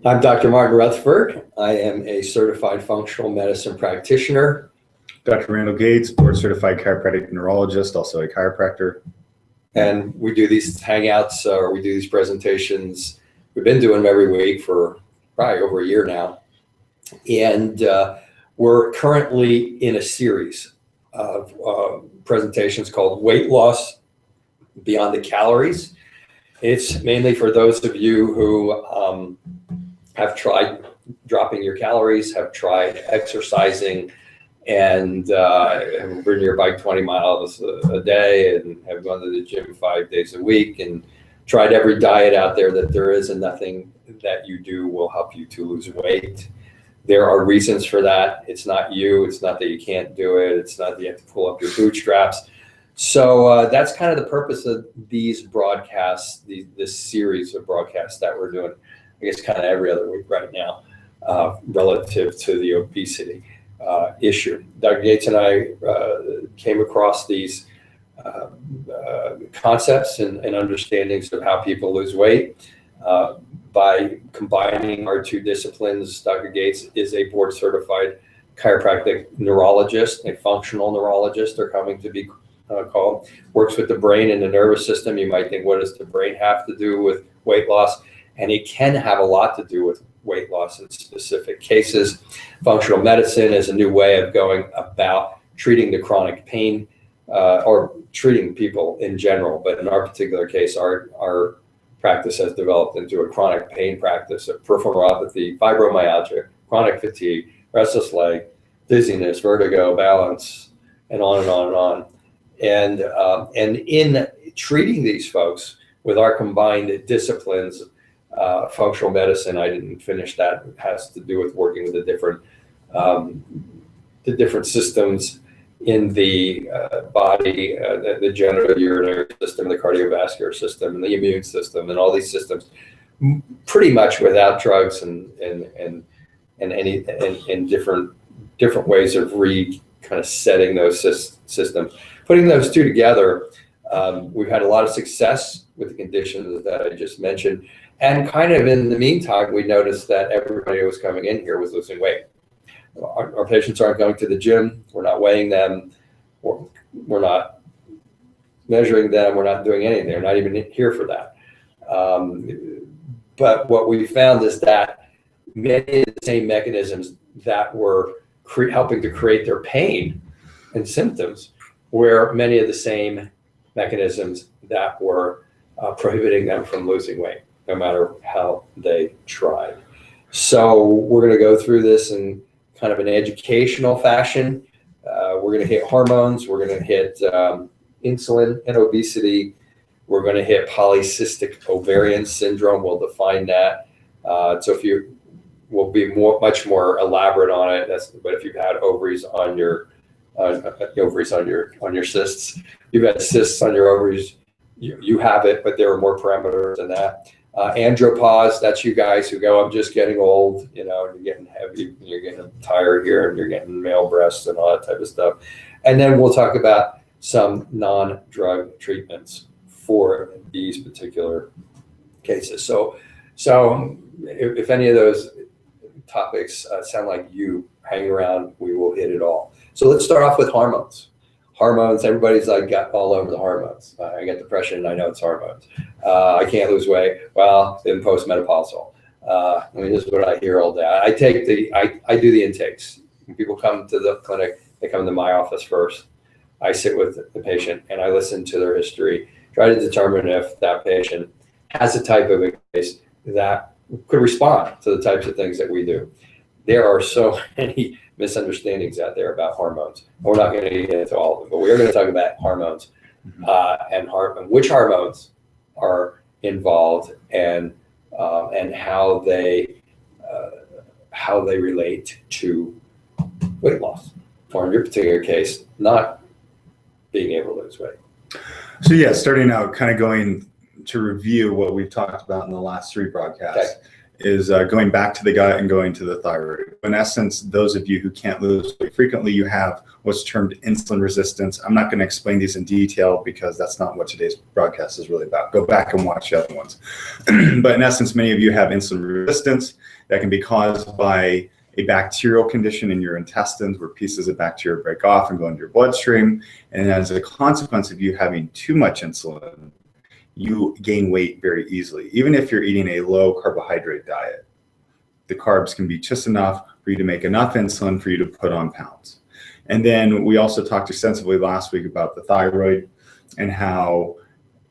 I'm Dr. Martin Rutherford. I am a certified functional medicine practitioner. Dr. Randall Gates, board certified chiropractic neurologist, also a chiropractor. And we do these hangouts, or we do these presentations. We've been doing them every week for probably over a year now. And we're currently in a series of presentations called Weight Loss Beyond the Calories. It's mainly for those of you who have tried dropping your calories, have tried exercising, and have ridden your bike 20 miles a day and have gone to the gym 5 days a week and tried every diet out there that there is, and nothing that you do will help you to lose weight. There are reasons for that. It's not you. It's not that you can't do it. It's not that you have to pull up your bootstraps. So that's kind of the purpose of these broadcasts, this series of broadcasts that we're doing, I guess kind of every other week right now, relative to the obesity issue. Dr. Gates and I came across these concepts and understandings of how people lose weight by combining our two disciplines. Dr. Gates is a board certified chiropractic neurologist, a functional neurologist, they're coming to be called, works with the brain and the nervous system. You might think, what does the brain have to do with weight loss? And it can have a lot to do with weight loss in specific cases. Functional medicine is a new way of going about treating the chronic pain or treating people in general. But in our particular case, our practice has developed into a chronic pain practice of peripheral neuropathy, fibromyalgia, chronic fatigue, restless leg, dizziness, vertigo, balance, and on and on and on. And in treating these folks with our combined disciplines, functional medicine, I didn't finish that. It has to do with working with the different systems in the body, the genitourinary system, the cardiovascular system, and the immune system, and all these systems, pretty much without drugs and different ways of kind of setting those systems. Putting those two together, we've had a lot of success with the conditions that I just mentioned. And kind of in the meantime, we noticed that everybody who was coming in here was losing weight. Our patients aren't going to the gym. We're not weighing them. We're not measuring them. We're not doing anything. They're not even here for that. But what we found is that many of the same mechanisms that were helping to create their pain and symptoms were many of the same mechanisms that were prohibiting them from losing weight, no matter how they tried. So we're going to go through this in kind of an educational fashion. We're going to hit hormones. We're going to hit insulin and obesity. We're going to hit polycystic ovarian syndrome. We'll define that. So we'll be much more elaborate on it. But if you've had ovaries on your cysts, you've had cysts on your ovaries, you have it, but there are more parameters than that. Andropause, that's you guys who go, I'm just getting old, and you're getting heavy, and you're getting tired here, and you're getting male breasts and all that type of stuff. And then we'll talk about some non-drug treatments for these particular cases. So if any of those topics sound like you hang around, we will hit it all. So let's start off with hormones. Hormones, everybody's like got all over the hormones. I get depression, I know it's hormones. I can't lose weight. Well, in postmenopausal. This is what I hear all day. I do the intakes. When people come to the clinic, they come to my office first. I sit with the patient and I listen to their history, try to determine if that patient has a type of a case that could respond to the types of things that we do. There are so many misunderstandings out there about hormones. We're not going to get into all of them, but we are going to talk about hormones and which hormones are involved and how they relate to weight loss, or in your particular case, not being able to lose weight. So yeah, starting out, kind of going to review what we've talked about in the last three broadcasts. Okay. is going back to the gut and going to the thyroid. In essence, those of you who can't lose weight frequently, you have what's termed insulin resistance. I'm not going to explain these in detail because that's not what today's broadcast is really about. Go back and watch the other ones. But in essence, many of you have insulin resistance that can be caused by a bacterial condition in your intestines where pieces of bacteria break off and go into your bloodstream. And as a consequence of you having too much insulin, you gain weight very easily. Even if you're eating a low carbohydrate diet, the carbs can be just enough for you to make enough insulin for you to put on pounds. And then we also talked extensively last week about the thyroid and how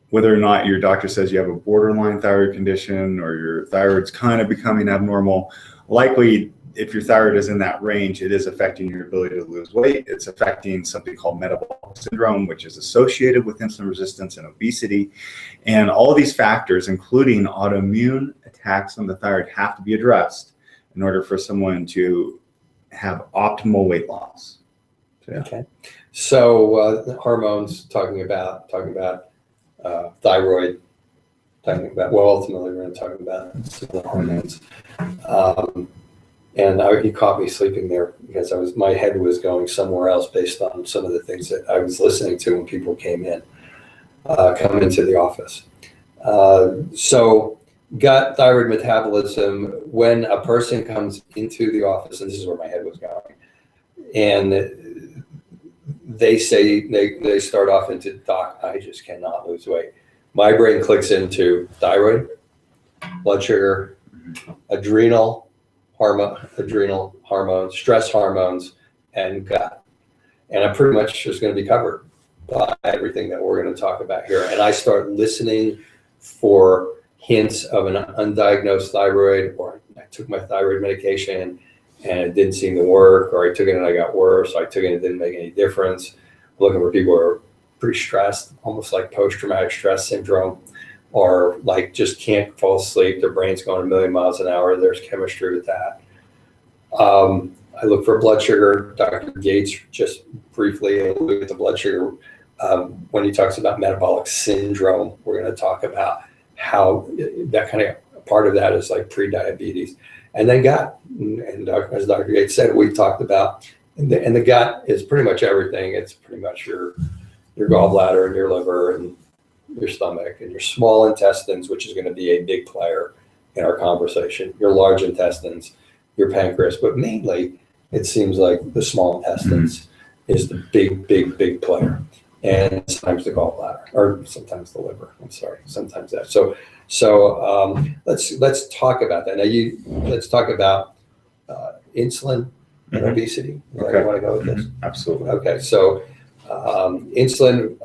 whether or not your doctor says you have a borderline thyroid condition or your thyroid's kind of becoming abnormal, likely if your thyroid is in that range, it is affecting your ability to lose weight. It's affecting something called metabolic syndrome, which is associated with insulin resistance and obesity. And all of these factors, including autoimmune attacks on the thyroid, have to be addressed in order for someone to have optimal weight loss. So, yeah. Okay. So hormones, talking about thyroid, talking about, well, ultimately we're going to talk about the hormones. And he caught me sleeping there because my head was going somewhere else based on some of the things that I was listening to when people come into the office. So gut, thyroid metabolism, when a person comes into the office, and this is where my head was going, and they say, they start off into, doc, I just cannot lose weight. My brain clicks into thyroid, blood sugar, adrenal hormones, stress hormones, and gut. And I'm pretty much just going to be covered by everything that we're going to talk about here. And I start listening for hints of an undiagnosed thyroid, or I took my thyroid medication and it didn't seem to work, or I took it and I got worse, or I took it and it didn't make any difference. I'm looking for people who are pretty stressed, almost like post-traumatic stress syndrome, or like just can't fall asleep, their brain's going a million miles an hour. There's chemistry with that. I look for blood sugar. Dr. Gates just briefly alluded to blood sugar. When he talks about metabolic syndrome, we're going to talk about how that kind of part of that is like pre-diabetes. And then gut, and as Dr. Gates said, we talked about, and the gut is pretty much everything. It's pretty much your gallbladder and your liver and your stomach and your small intestines, which is going to be a big player in our conversation, your large intestines, your pancreas, but mainly it seems like the small intestines is the big player, and sometimes the gallbladder, or sometimes the liver. I'm sorry, sometimes that. So let's talk about that. Now let's talk about insulin and obesity. Okay. You want to go with this? Absolutely. Okay, so insulin.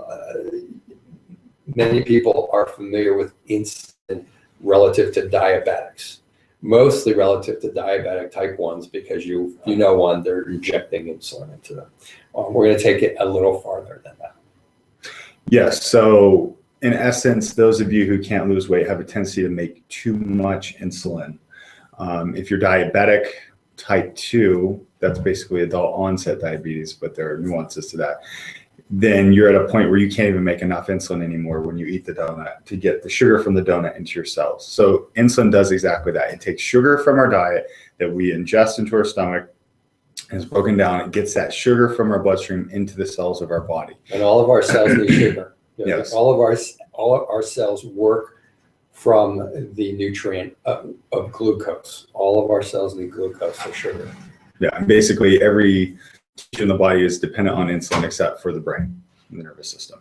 Many people are familiar with insulin relative to diabetics, mostly relative to diabetic type 1s, because you know one, they're injecting insulin into them. We're going to take it a little farther than that. Yes. So in essence, those of you who can't lose weight have a tendency to make too much insulin. If you're diabetic type 2, that's basically adult onset diabetes, but there are nuances to that. Then you're at a point where you can't even make enough insulin anymore when you eat the donut to get the sugar from the donut into your cells. So insulin does exactly that. It takes sugar from our diet that we ingest into our stomach, and it's broken down. It gets that sugar from our bloodstream into the cells of our body. And all of our cells need sugar. Yes. All of our cells work from the nutrient of glucose. All of our cells need glucose or sugar. Yeah, and basically every tissue in the body is dependent on insulin except for the brain and the nervous system.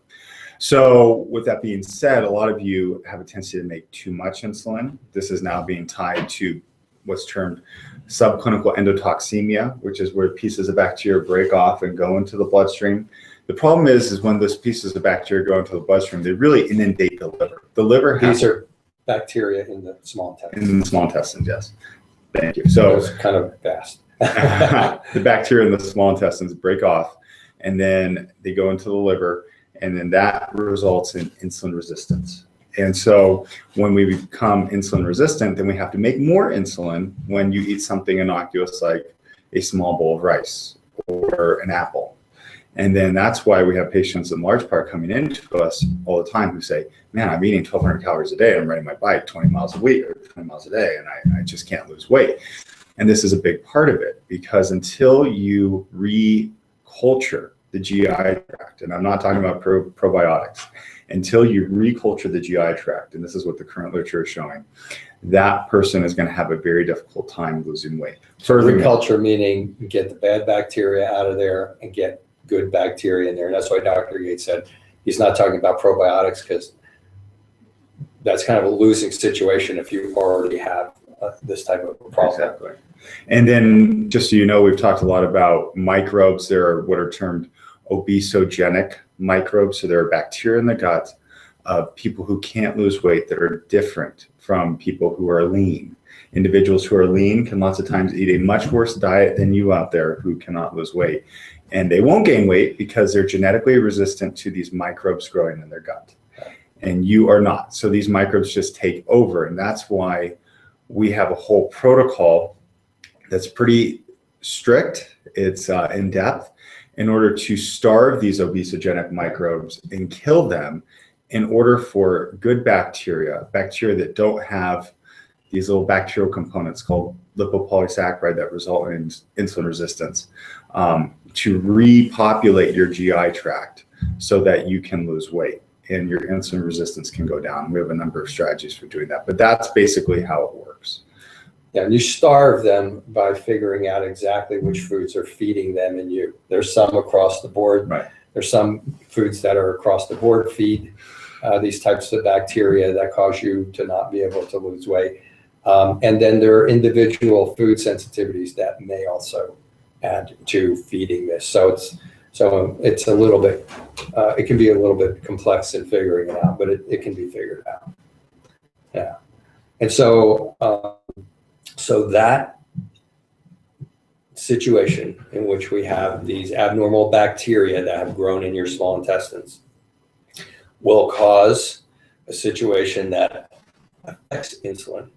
So with that being said, a lot of you have a tendency to make too much insulin. This is now being tied to what's termed subclinical endotoxemia, which is where pieces of bacteria break off and go into the bloodstream. The problem is when those pieces of bacteria go into the bloodstream, they really inundate the liver. The liver has— These are bacteria in the small intestines. In the small intestines, yes. Thank you. So it's kind of fast. the bacteria in the small intestines break off, and then they go into the liver, and then that results in insulin resistance. And so when we become insulin resistant, then we have to make more insulin when you eat something innocuous like a small bowl of rice or an apple. And then that's why we have patients in large part coming into us all the time who say, man, I'm eating 1,200 calories a day. I'm riding my bike 20 miles a week or 20 miles a day, and I just can't lose weight. And this is a big part of it, because until you reculture the GI tract, and I'm not talking about probiotics, until you reculture the GI tract, and this is what the current literature is showing, that person is going to have a very difficult time losing weight. Reculture meaning get the bad bacteria out of there and get good bacteria in there. And that's why Dr. Yates said he's not talking about probiotics, because that's kind of a losing situation if you already have this type of problem. Exactly. And then just so you know, we've talked a lot about microbes. There are what are termed obesogenic microbes. So there are bacteria in the gut of people who can't lose weight that are different from people who are lean. Individuals who are lean can lots of times eat a much worse diet than you out there who cannot lose weight. And they won't gain weight because they're genetically resistant to these microbes growing in their gut. And you are not. So these microbes just take over. And that's why we have a whole protocol that's pretty strict. It's in depth in order to starve these obesogenic microbes and kill them, in order for good bacteria that don't have these little bacterial components called lipopolysaccharide that result in insulin resistance, to repopulate your GI tract so that you can lose weight and your insulin resistance can go down. We have a number of strategies for doing that, but that's basically how it works. Yeah, and you starve them by figuring out exactly which foods are feeding them and you. There's some across the board. Right. There's some foods that are across the board feed these types of bacteria that cause you to not be able to lose weight. And then there are individual food sensitivities that may also add to feeding this. So it's a little bit, it can be a little bit complex in figuring it out, but it can be figured out. Yeah. And so that situation in which we have these abnormal bacteria that have grown in your small intestines will cause a situation that affects insulin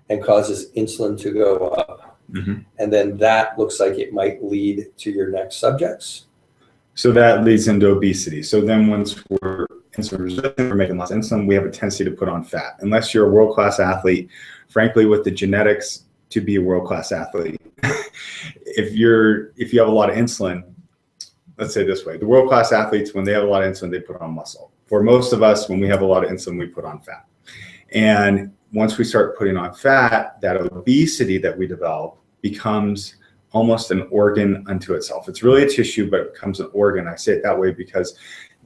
and causes insulin to go up. Mm-hmm. And then that looks like it might lead to your next subjects. So that leads into obesity. So then once we're insulin resistant, we're making less insulin, we have a tendency to put on fat. Unless you're a world-class athlete, frankly, with the genetics to be a world-class athlete, if you have a lot of insulin, let's say this way, the world-class athletes, when they have a lot of insulin, they put on muscle. For most of us, when we have a lot of insulin, we put on fat. And once we start putting on fat, that obesity that we develop becomes almost an organ unto itself. It's really a tissue, but it becomes an organ. I say it that way because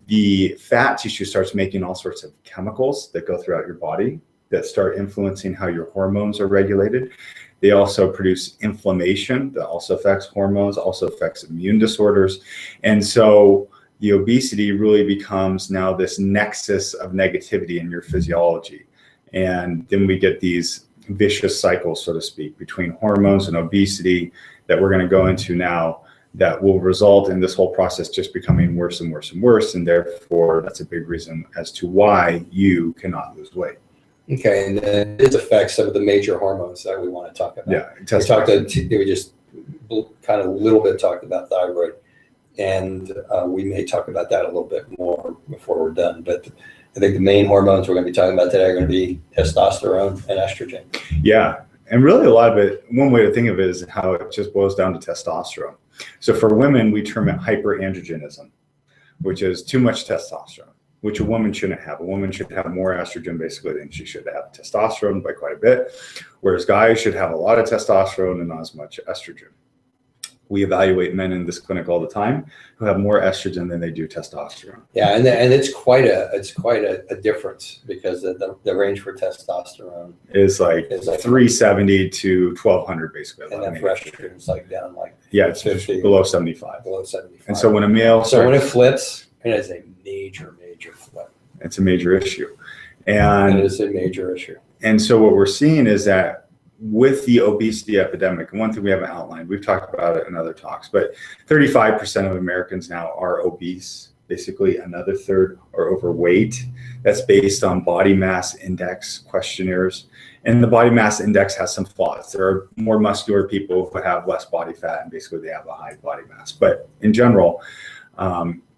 the fat tissue starts making all sorts of chemicals that go throughout your body that start influencing how your hormones are regulated. They also produce inflammation that also affects hormones, also affects immune disorders. And so the obesity really becomes now this nexus of negativity in your physiology. And then we get these vicious cycles, so to speak, between hormones and obesity that we're going to go into now, that will result in this whole process just becoming worse and worse and worse. And therefore, that's a big reason as to why you cannot lose weight. Okay, and then it affects some of the major hormones that we want to talk about. Yeah, we just kind of a little bit talked about thyroid, and we may talk about that a little bit more before we're done. But I think the main hormones we're going to be talking about today are going to be testosterone and estrogen. Yeah, and really a lot of it, one way to think of it is how it just boils down to testosterone. So for women, we term it hyperandrogenism, which is too much testosterone, which a woman shouldn't have. A woman should have more estrogen basically than she should have testosterone by quite a bit, whereas guys should have a lot of testosterone and not as much estrogen. We evaluate men in this clinic all the time who have more estrogen than they do testosterone. Yeah, and it's quite a difference because the range for testosterone is like 370 to 1200 basically. And then for estrogen it's like down like it's 50, below 75. Below 75. And so when a male when it flips, it is a major flip. It's a major issue. And it is a major issue. And so what we're seeing is that with the obesity epidemic, and one thing we haven't outlined, we've talked about it in other talks, but 35% of Americans now are obese. Basically, another third are overweight. That's based on body mass index questionnaires. And the body mass index has some flaws. There are more muscular people who have less body fat, and basically they have a high body mass. But in general,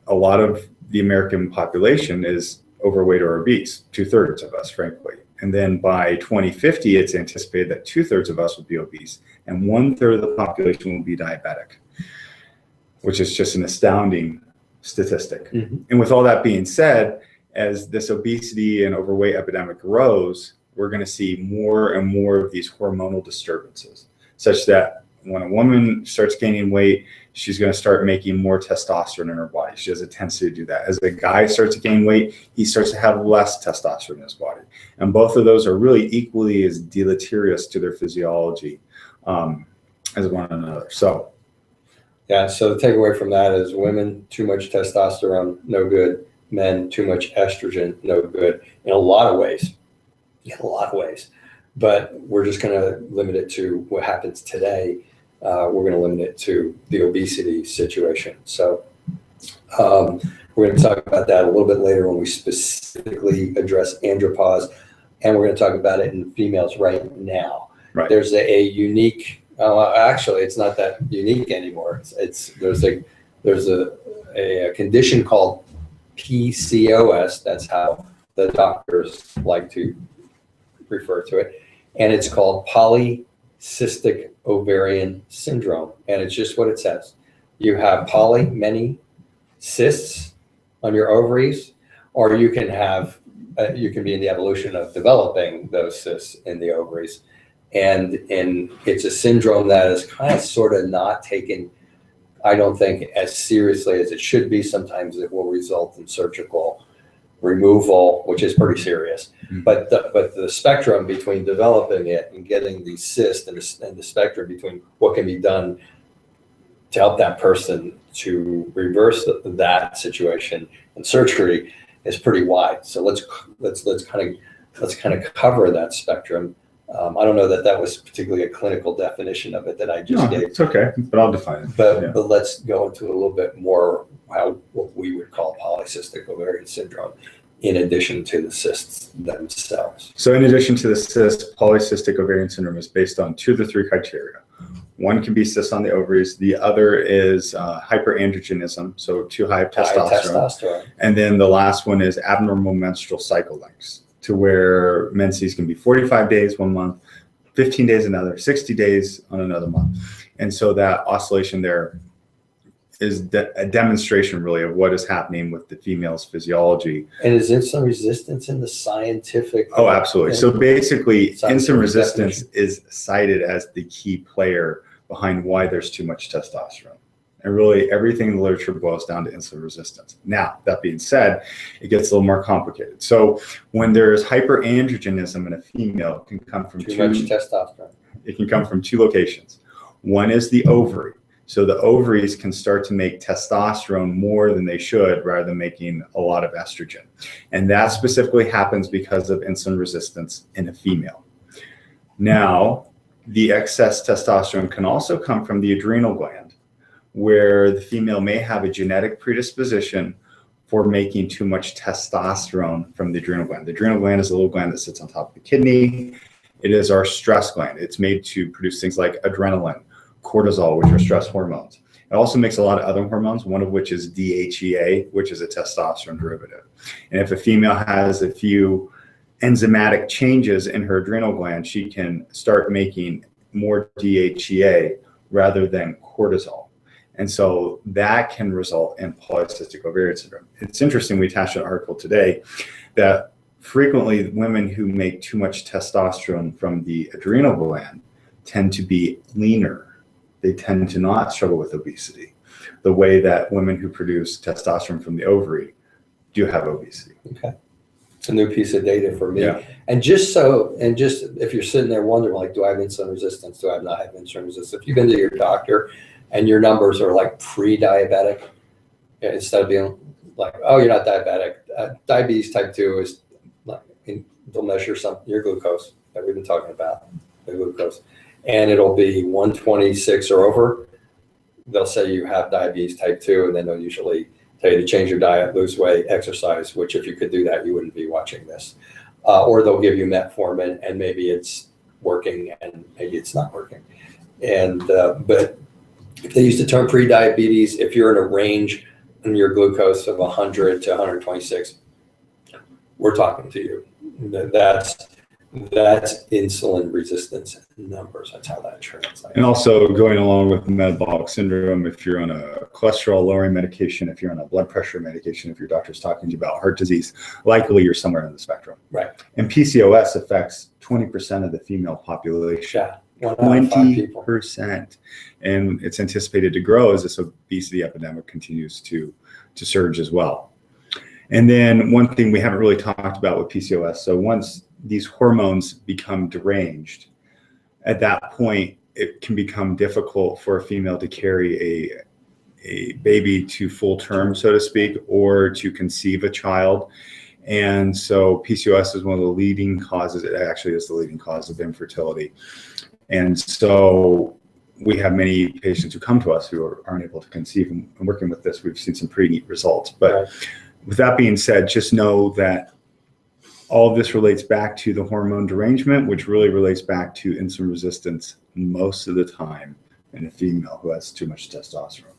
A lot of the American population is overweight or obese, 2/3 of us, frankly. And then by 2050, it's anticipated that 2/3 of us will be obese and 1/3 of the population will be diabetic, which is just an astounding statistic. Mm-hmm. And with all that being said, as this obesity and overweight epidemic grows, we're going to see more and more of these hormonal disturbances, such that when a woman starts gaining weight, she's going to start making more testosterone in her body. She has a tendency to do that. As the guy starts to gain weight, he starts to have less testosterone in his body. And both of those are really equally as deleterious to their physiology as one another. So, yeah, so the takeaway from that is women, too much testosterone, no good. Men, too much estrogen, no good in a lot of ways. In a lot of ways. But we're just going to limit it to what happens today. We're going to limit it to the obesity situation. So we're going to talk about that a little bit later when we specifically address andropause, and we're going to talk about it in females right now. Right. There's a unique, actually, it's not that unique anymore. There's a condition called PCOS. That's how the doctors like to refer to it, and it's called polycystic ovarian syndrome, and it's just what it says. You have many cysts on your ovaries, or you can be in the evolution of developing those cysts in the ovaries, and it's a syndrome that is kind of sort of not taken, I don't think, as seriously as it should be. Sometimes it will result in surgical removal, which is pretty serious. Mm-hmm. But the spectrum between developing it and getting these cysts, and the spectrum between what can be done to help that person to reverse that situation and surgery is pretty wide. So let's kind of cover that spectrum. I don't know that was particularly a clinical definition of it that I just gave. It's okay, but I'll define it. But let's go into it a little bit more, what we would call polycystic ovarian syndrome, in addition to the cysts themselves. So in addition to the cysts, polycystic ovarian syndrome is based on 2 of the 3 criteria. One can be cysts on the ovaries. The other is hyperandrogenism, so too high of testosterone. And then the last one is abnormal menstrual cycle lengths, to where menses can be 45 days 1 month, 15 days another, 60 days on another month. And so that oscillation there is a demonstration really of what is happening with the female's physiology. And is insulin resistance in the scientific? Oh, absolutely. So basically, insulin resistance is cited as the key player behind why there's too much testosterone. And really everything in the literature boils down to insulin resistance. Now, that being said, it gets a little more complicated. So when there's hyperandrogenism in a female, it can come from too much testosterone. It can come from 2 locations. One is the ovary. So the ovaries can start to make testosterone more than they should, rather than making a lot of estrogen. And that specifically happens because of insulin resistance in a female. Now, the excess testosterone can also come from the adrenal gland, where the female may have a genetic predisposition for making too much testosterone from the adrenal gland. The adrenal gland is a little gland that sits on top of the kidney. It is our stress gland. It's made to produce things like adrenaline, cortisol, which are stress hormones. It also makes a lot of other hormones, one of which is DHEA, which is a testosterone derivative. And if a female has a few enzymatic changes in her adrenal gland, she can start making more DHEA rather than cortisol. And so that can result in polycystic ovarian syndrome. It's interesting, we attached an article today that frequently women who make too much testosterone from the adrenal gland tend to be leaner. They tend to not struggle with obesity, the way that women who produce testosterone from the ovary do have obesity. Okay. It's a new piece of data for me. Yeah. And just if you're sitting there wondering, like, do I have insulin resistance? Do I not have insulin resistance? If you've been to your doctor and your numbers are like pre-diabetic, instead of being like, oh, you're not diabetic. Diabetes type 2 is like, they'll measure your glucose that we've been talking about, the glucose, and it'll be 126 or over. They'll say you have diabetes type 2, and then they'll usually tell you to change your diet, lose weight, exercise, which if you could do that, you wouldn't be watching this. Or they'll give you metformin, and maybe it's working and maybe it's not working. And but if they use the term pre-diabetes, if you're in a range your glucose of 100 to 126, we're talking to you. That's insulin resistance numbers. That's how that translates. And also going along with metabolic syndrome, if you're on a cholesterol lowering medication, if you're on a blood pressure medication, if your doctor's talking to you about heart disease, likely you're somewhere in the spectrum. Right. And PCOS affects 20% of the female population. Yeah. 20%. And it's anticipated to grow as this obesity epidemic continues to surge as well. And then one thing we haven't really talked about with PCOS, so once these hormones become deranged, at that point, it can become difficult for a female to carry a baby to full term, so to speak, or to conceive a child. And so PCOS is one of the leading causes. It actually is the leading cause of infertility. And so we have many patients who come to us who aren't able to conceive, and working with this, we've seen some pretty neat results. But with that being said, just know that all of this relates back to the hormone derangement, which really relates back to insulin resistance most of the time in a female who has too much testosterone.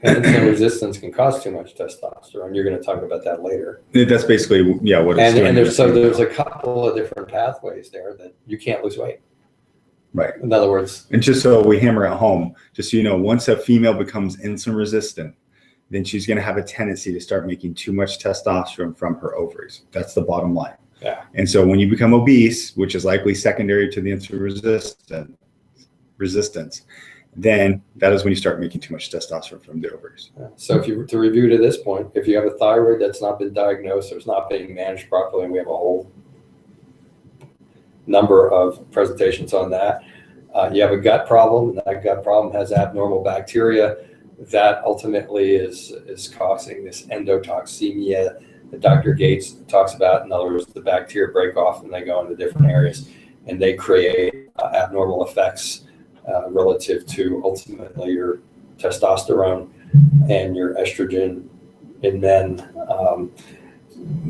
And insulin resistance can cause too much testosterone. You're going to talk about that later. That's basically, yeah, what it's doing. And there's a couple of different pathways there that you can't lose weight. Right. In other words. And just so we hammer at home, just so you know, once a female becomes insulin resistant, then she's going to have a tendency to start making too much testosterone from her ovaries. That's the bottom line. Yeah. And so when you become obese, which is likely secondary to the insulin resistance, then that is when you start making too much testosterone from the ovaries. So to review to this point, if you have a thyroid that's not been diagnosed or is not being managed properly, and we have a whole number of presentations on that, you have a gut problem, and that gut problem has abnormal bacteria that ultimately is causing this endotoxemia that Dr. Gates talks about. In other words, the bacteria break off and they go into different areas, and they create abnormal effects relative to ultimately your testosterone and your estrogen in men.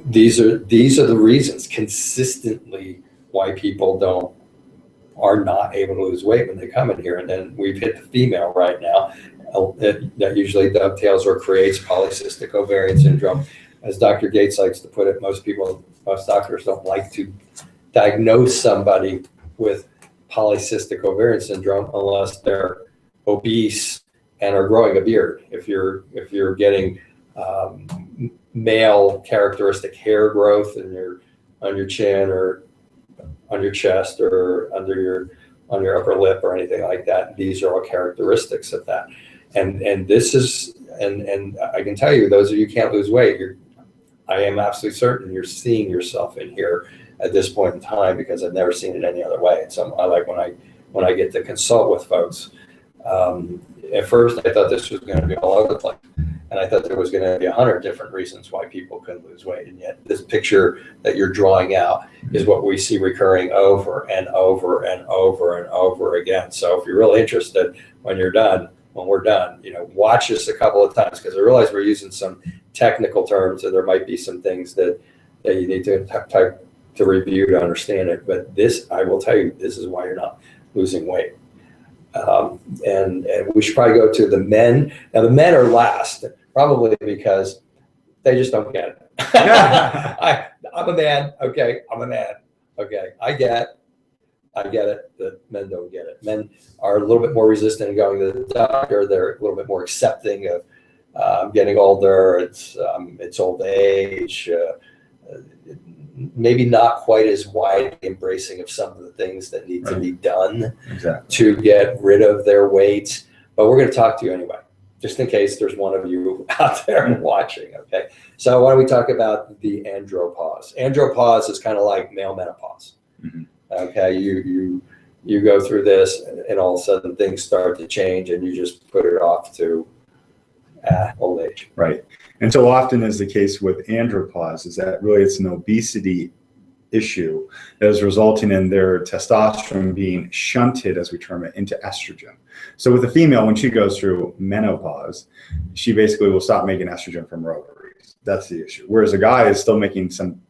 These are the reasons consistently why people are not able to lose weight when they come in here. And then we've hit the female right now. That usually dovetails or creates polycystic ovarian syndrome. As Dr. Gates likes to put it, most doctors don't like to diagnose somebody with polycystic ovarian syndrome unless they're obese and are growing a beard. If you're getting male characteristic hair growth on your chin or on your chest or on your upper lip or anything like that, these are all characteristics of that. And this is, and I can tell you, those of you who can't lose weight, I am absolutely certain you're seeing yourself in here at this point in time, because I've never seen it any other way. So I like when I get to consult with folks. At first, I thought this was going to be all over the place, and I thought there was going to be 100 different reasons why people couldn't lose weight. And yet, this picture that you're drawing out is what we see recurring over and over and over and over again. So if you're really interested, when we're done, watch this a couple of times, because I realize we're using some technical terms, and there might be some things that you need to type to review to understand it. But this, I will tell you, this is why you're not losing weight. And we should probably go to the men. Now, the men are last, probably because they just don't get it. I'm a man. Okay. I'm a man. Okay. I get it. The men don't get it. Men are a little bit more resistant to going to the doctor. They're a little bit more accepting of I'm getting older. It's old age. Maybe not quite as wide embracing of some of the things that need to be done to get rid of their weight. But we're going to talk to you anyway, just in case there's one of you out there watching. Okay. So why don't we talk about the andropause? Andropause is kind of like male menopause. Mm-hmm. Okay. You go through this, and all of a sudden things start to change, and you just put it off to old age. Right. And so often is the case with andropause is that really it's an obesity issue that is resulting in their testosterone being shunted, as we term it, into estrogen. So with a female, when she goes through menopause, she basically will stop making estrogen from her ovaries. That's the issue. Whereas a guy is still making some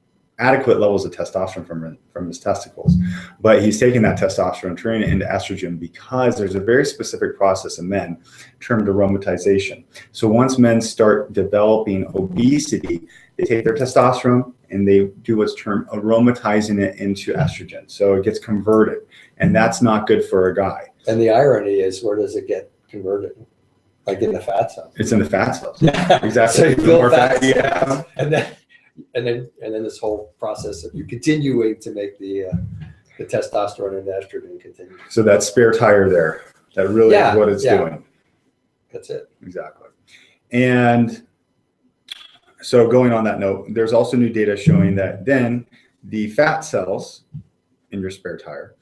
adequate levels of testosterone from his testicles, but he's taking that testosterone, turning it into estrogen, because there's a very specific process in men termed aromatization. So once men start developing obesity, they take their testosterone and they do what's termed aromatizing it into estrogen. So it gets converted, and that's not good for a guy. And the irony is, where does it get converted? Like in the fat cells. It's in the fat cells. Yeah, exactly. So you The build more fat fat you cells, have. and then this whole process of you continuing to make the testosterone and the estrogen continue. So that spare tire there, that really is what it's doing. That's it. Exactly. And so going on that note, there's also new data showing that then the fat cells in your spare tire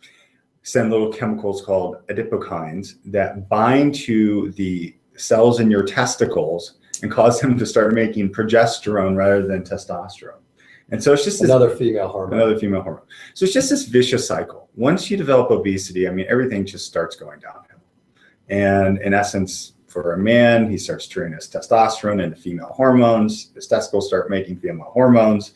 send little chemicals called adipokines that bind to the cells in your testicles and cause them to start making progesterone rather than testosterone. And so it's just another female hormone. So it's just this vicious cycle. Once you develop obesity, I mean, everything just starts going downhill. And in essence, for a man, he starts turning his testosterone into female hormones. His testicles start making female hormones.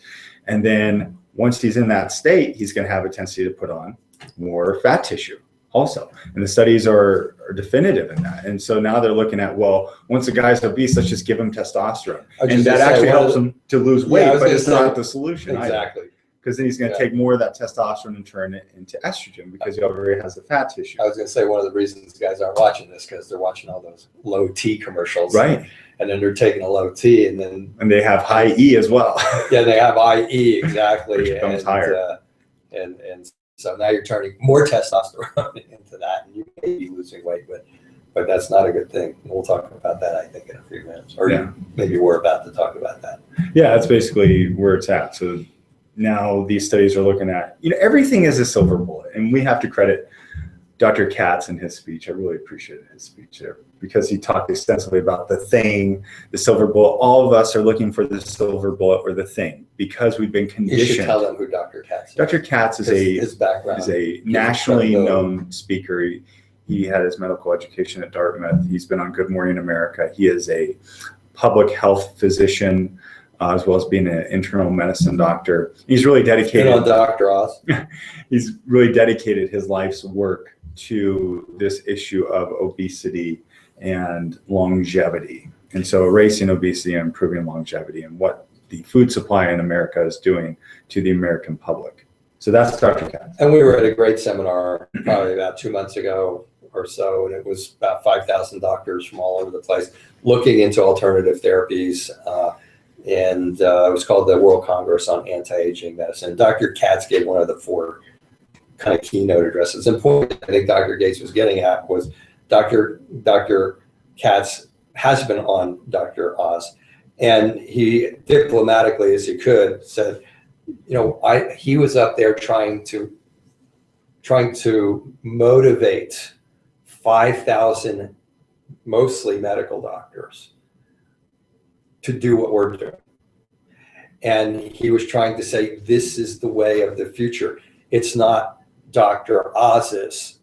And then once he's in that state, he's going to have a tendency to put on more fat tissue also. And the studies are definitive in that. And so now they're looking at, well, once a guy's obese, let's just give him testosterone. And that actually helps him to lose weight, but it's not the solution. Exactly. Because then he's going to take more of that testosterone and turn it into estrogen, because he already has the fat tissue. I was going to say, one of the reasons guys aren't watching this, because they're watching all those low T commercials. Right. And then they're taking a low T, and they have high E as well. Yeah, they have IE, exactly. Which becomes higher. And so now you're turning more testosterone into that, and you may be losing weight, but that's not a good thing. We'll talk about that, I think, in a few minutes, or maybe we're about to talk about that. Yeah, that's basically where it's at. So now these studies are looking at, everything is a silver bullet, and we have to credit Dr. Katz in his speech. I really appreciated his speech there, because he talked extensively about the thing, the silver bullet. All of us are looking for the silver bullet or the thing, because we've been conditioned. You should tell them who Dr. Katz is. Dr. Katz is his background is a nationally known speaker. He had his medical education at Dartmouth. He's been on Good Morning America. He is a public health physician, as well as being an internal medicine doctor. He's really dedicated. On Dr. Oz. He's really dedicated his life's work to this issue of obesity and longevity. And so erasing obesity and improving longevity, and what the food supply in America is doing to the American public. So that's Dr. Katz. And we were at a great seminar probably about 2 months ago or so, and it was about 5,000 doctors from all over the place looking into alternative therapies. And it was called the World Congress on Anti-Aging Medicine. Dr. Katz gave one of the 4 kind of keynote addresses. And point I think Dr. Gates was getting at was Dr. Katz has been on Dr. Oz, and he diplomatically as he could said, he was up there trying to motivate 5,000 mostly medical doctors to do what we're doing. And he was trying to say, this is the way of the future. It's not Dr. Oz's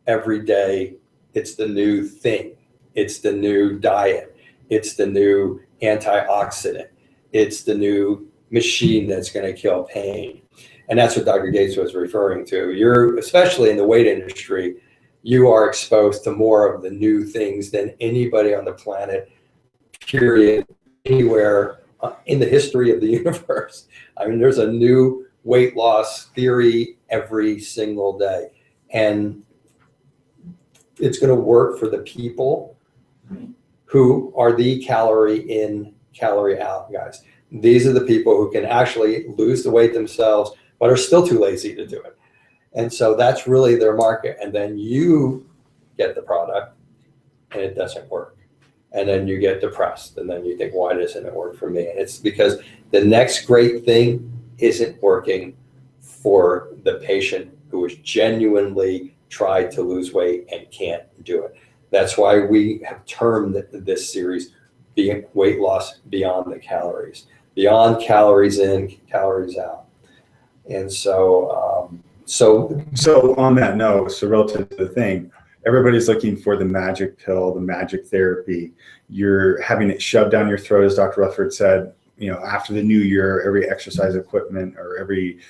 every day. It's the new thing. It's the new diet. It's the new antioxidant. It's the new machine that's going to kill pain. And that's what Dr. Gates was referring to. You're, especially in the weight industry, you are exposed to more of the new things than anybody on the planet, period, anywhere in the history of the universe. I mean, there's a new weight loss theory every single day. And it's going to work for the people who are the calorie in, calorie out guys. These are the people who can actually lose the weight themselves, but are still too lazy to do it. And so that's really their market. And then you get the product and it doesn't work. And then you get depressed. And then you think, why doesn't it work for me? And it's because the next great thing isn't working for the patient who has genuinely tried to lose weight and can't do it. That's why we have termed this series weight loss beyond the calories, beyond calories in, calories out. And so, so on that note, so relative to the thing, everybody's looking for the magic pill, the magic therapy. You're having it shoved down your throat, as Dr. Rutherford said, after the new year, every exercise equipment or every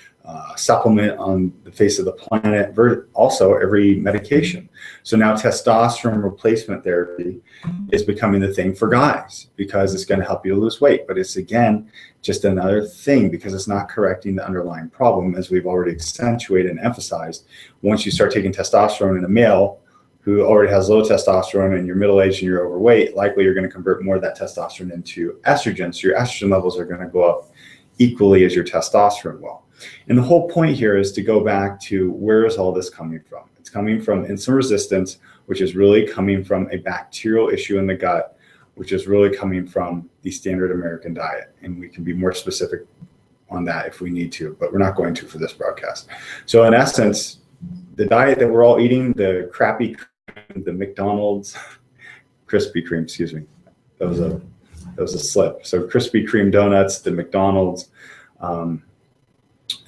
supplement on the face of the planet, also every medication. So now testosterone replacement therapy is becoming the thing for guys because it's going to help you lose weight. But it's, again, just another thing because it's not correcting the underlying problem, as we've already accentuated and emphasized. Once you start taking testosterone in a male who already has low testosterone and you're middle-aged and you're overweight, likely you're going to convert more of that testosterone into estrogen. So your estrogen levels are going to go up equally as your testosterone will. And the whole point here is to go back to, where is all this coming from? It's coming from insulin resistance, which is really coming from a bacterial issue in the gut, which is really coming from the standard American diet. And we can be more specific on that if we need to, but we're not going to for this broadcast. So in essence, the diet that we're all eating, the crappy, the McDonald's, Krispy Kreme, excuse me, that was a slip. So Krispy Kreme donuts, the McDonald's,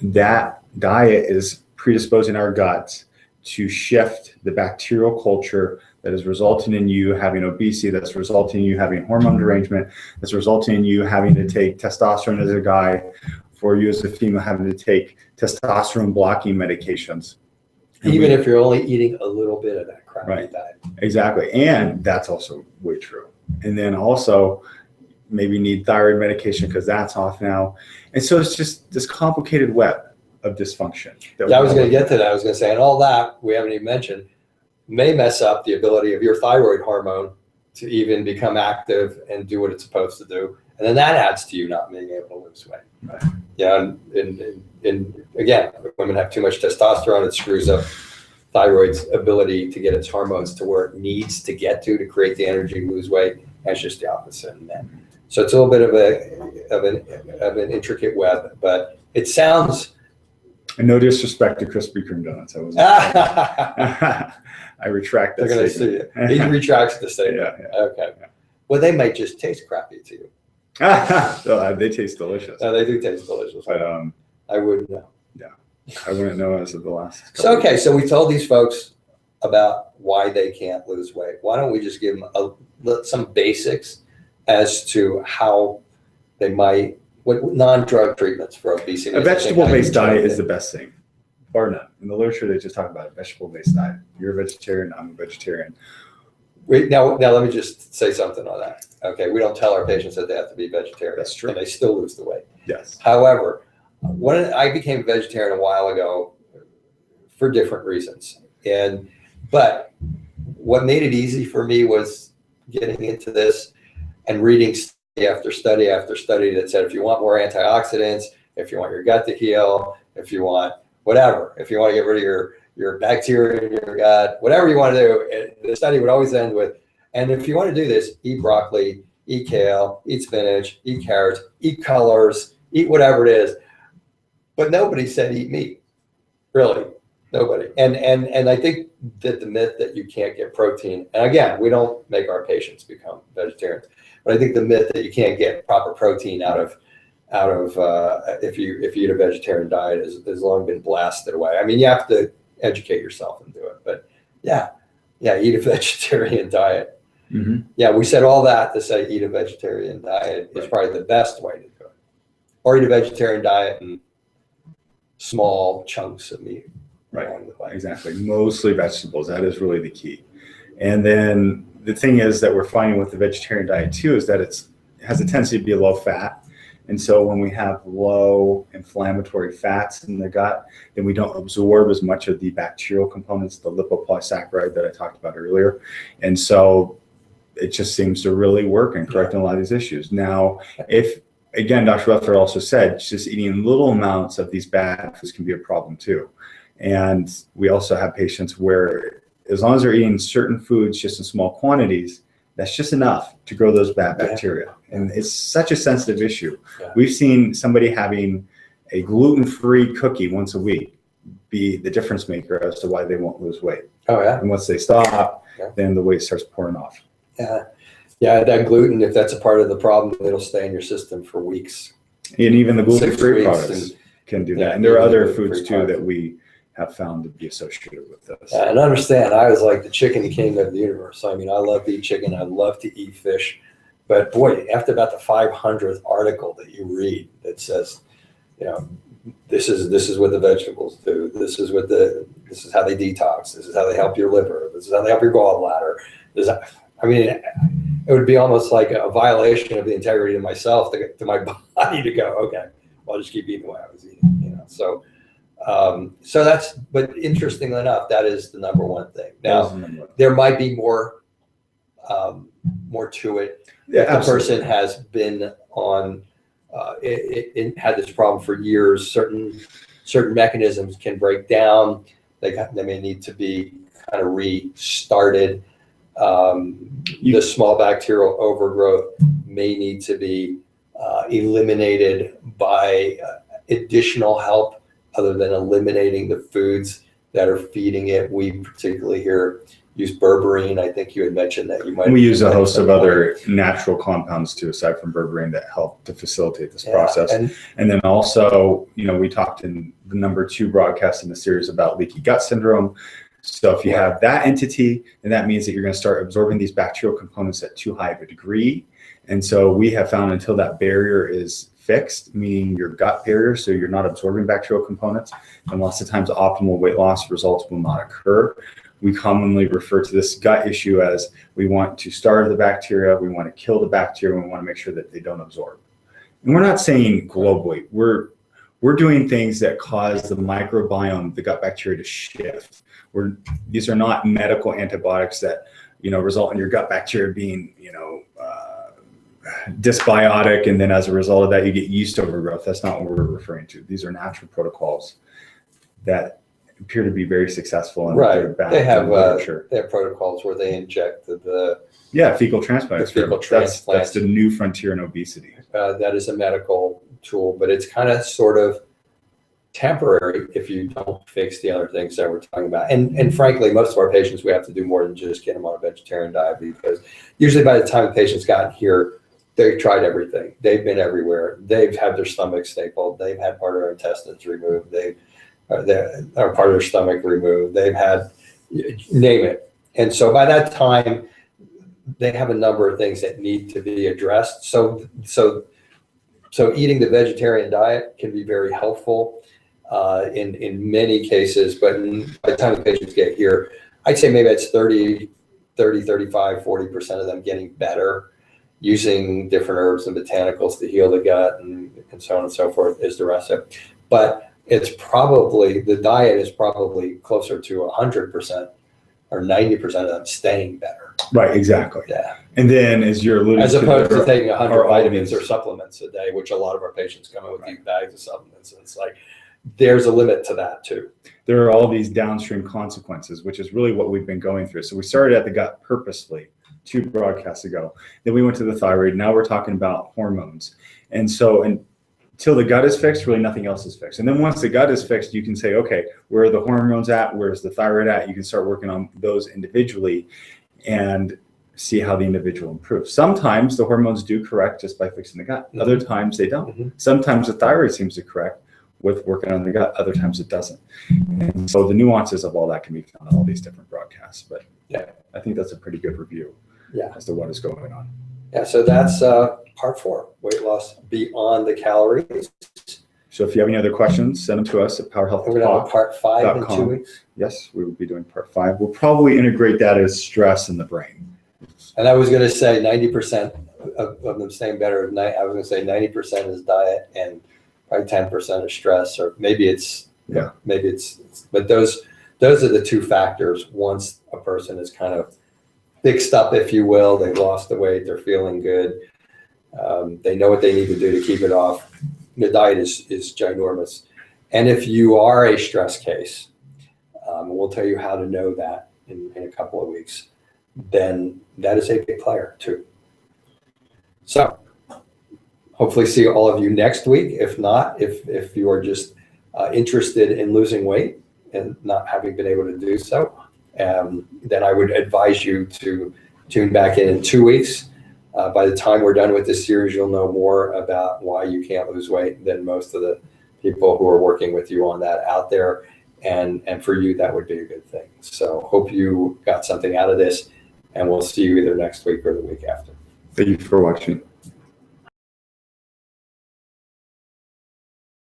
that diet is predisposing our guts to shift the bacterial culture that is resulting in you having obesity, that's resulting in you having hormone derangement, that's resulting in you having to take testosterone as a guy, for you as a female having to take testosterone blocking medications. Even if you're only eating a little bit of that crappy diet. Exactly. And that's also way true. And then also maybe need thyroid medication because that's off now. And so it's just this complicated web of dysfunction. Yeah, I was going to get to that. I was going to say, and all that we haven't even mentioned may mess up the ability of your thyroid hormone to even become active and do what it's supposed to do. And then that adds to you not being able to lose weight. Right. Yeah. And again, if women have too much testosterone, it screws up thyroid's ability to get its hormones to where it needs to get to create the energy to lose weight. That's just the opposite in men. So it's a little bit of an intricate web, but it sounds. And no disrespect to Krispy Kreme donuts. I retract that. They're going to see it. He retracts the statement. Yeah. Okay. Well, they might just taste crappy to you. They taste delicious. No, they do taste delicious. But I wouldn't know. Yeah, I wouldn't know as of the last. So okay, so we told these folks about why they can't lose weight. Why don't we just give them some basics as to how they might, what non-drug treatments for obesity? A vegetable-based diet is the best thing, bar none. In the literature, they just talk about a vegetable-based diet. You're a vegetarian, I'm a vegetarian. Wait, now let me just say something on that. Okay, we don't tell our patients that they have to be vegetarian. That's true. And they still lose the weight. Yes. However, when I became a vegetarian a while ago for different reasons. But what made it easy for me was getting into this and reading study after study after study that said, if you want more antioxidants, if you want your gut to heal, if you want whatever, if you want to get rid of your bacteria in your gut, whatever you want to do, the study would always end with, and if you want to do this, eat broccoli, eat kale, eat spinach, eat carrots, eat colors, eat whatever it is. But nobody said eat meat, really, nobody. And I think that the myth that you can't get protein, and again, we don't make our patients become vegetarians, but I think the myth that you can't get proper protein out of if you eat a vegetarian diet has long been blasted away. I mean, you have to educate yourself and do it, but yeah, eat a vegetarian diet. Mm-hmm. Yeah, we said all that to say eat a vegetarian diet is probably the best way to do it, or eat a vegetarian diet and small chunks of meat. Right, exactly. Mostly vegetables. That is really the key. And then the thing is that we're finding with the vegetarian diet too is that it has a tendency to be low fat. And so when we have low inflammatory fats in the gut, then we don't absorb as much of the bacterial components, the lipopolysaccharide that I talked about earlier. And so it just seems to really work in correcting a lot of these issues. Now, again, Dr. Rutherford also said, just eating little amounts of these bad foods can be a problem too. And we also have patients where as long as they're eating certain foods just in small quantities, that's just enough to grow those bad bacteria. And it's such a sensitive issue. Yeah. We've seen somebody having a gluten-free cookie once a week be the difference maker as to why they won't lose weight. Oh, yeah. And once they stop, then the weight starts pouring off. Yeah, that gluten, if that's a part of the problem, it'll stay in your system for weeks. And even the gluten-free products can do that. And there are other foods too that we have found to be associated with this. And understand, I was like the chicken king of the universe. I mean, I love to eat chicken. I love to eat fish. But boy, after about the 500th article that you read that says, you know, this is what the vegetables do. This is how they detox. This is how they help your liver. This is how they help your gallbladder. I mean, it would be almost like a violation of the integrity of myself, to my body, to go, okay, well, I'll just keep eating what I was eating, you know. So but interestingly enough, that is the number one thing. Now, there might be more to it. Yeah, if the person has been on, it had this problem for years. Certain mechanisms can break down. They may need to be kind of restarted. The small bacterial overgrowth may need to be eliminated by additional help other than eliminating the foods that are feeding it. We particularly here use berberine. I think you had mentioned that you might. We use a host of other natural compounds too, aside from berberine, that help to facilitate this process. And then also, you know, we talked in the number 2 broadcast in the series about leaky gut syndrome. So if you have that entity, then that means that you're going to start absorbing these bacterial components at too high of a degree. And so we have found, until that barrier is fixed, meaning your gut barrier, so you're not absorbing bacterial components, and lots of times optimal weight loss results will not occur. We commonly refer to this gut issue as, we want to starve the bacteria, we want to kill the bacteria, and we want to make sure that they don't absorb. And we're not saying globally. We're doing things that cause the microbiome, the gut bacteria, to shift. These are not medical antibiotics that, you know, result in your gut bacteria being, you know, dysbiotic, and then as a result of that you get yeast overgrowth. That's not what we're referring to. These are natural protocols that appear to be very successful, and they have protocols where they inject the fecal transplants. That's the new frontier in obesity. That is a medical tool, but it's kind of sort of temporary if you don't fix the other things that we're talking about. And frankly, most of our patients, we have to do more than just get them on a vegetarian diet, because usually by the time the patient's gotten here, they've tried everything. They've been everywhere. They've had their stomach stapled. They've had part of their intestines removed. They're part of their stomach removed. They've had, name it. And so by that time, they have a number of things that need to be addressed. So eating the vegetarian diet can be very helpful in many cases, but by the time the patients get here, I'd say maybe it's 30, 35, 40% of them getting better using different herbs and botanicals to heal the gut, and so on and so forth is the recipe. But it's probably, the diet is probably closer to 100% or 90% of them staying better. Right, exactly. Yeah. And then, as you're alluding as opposed to taking 100 vitamins or or supplements a day, which a lot of our patients come in with these bags of supplements, and it's like, there's a limit to that too. There are all these downstream consequences, which is really what we've been going through. So we started at the gut purposely 2 broadcasts ago. Then we went to the thyroid. Now we're talking about hormones. And so until the gut is fixed, really nothing else is fixed. And then once the gut is fixed, you can say, okay, where are the hormones at? Where's the thyroid at? You can start working on those individually and see how the individual improves. Sometimes the hormones do correct just by fixing the gut. Other times they don't. Sometimes the thyroid seems to correct with working on the gut. Other times it doesn't. And so the nuances of all that can be found in all these different broadcasts. But yeah, I think that's a pretty good review as to what is going on. Yeah, so that's part 4, weight loss beyond the calories. So if you have any other questions, send them to us at PowerHealth. We're going to have part 5 in 2 weeks. Yes, we will be doing part 5. We'll probably integrate that as stress in the brain. And I was going to say 90% of them staying better. I was going to say 90% is diet and probably 10% is stress, or maybe it's but those are the 2 factors. Once a person is kind of fixed up, if you will, they've lost the weight, they're feeling good, they know what they need to do to keep it off. The diet is ginormous. And if you are a stress case, we'll tell you how to know that in a couple of weeks, then that is a big player too. So hopefully see all of you next week. If not, if you are just interested in losing weight and not having been able to do so, then I would advise you to tune back in 2 weeks. By the time we're done with this series, you'll know more about why you can't lose weight than most of the people who are working with you on that out there. And for you, that would be a good thing. So hope you got something out of this, and we'll see you either next week or the week after. Thank you for watching.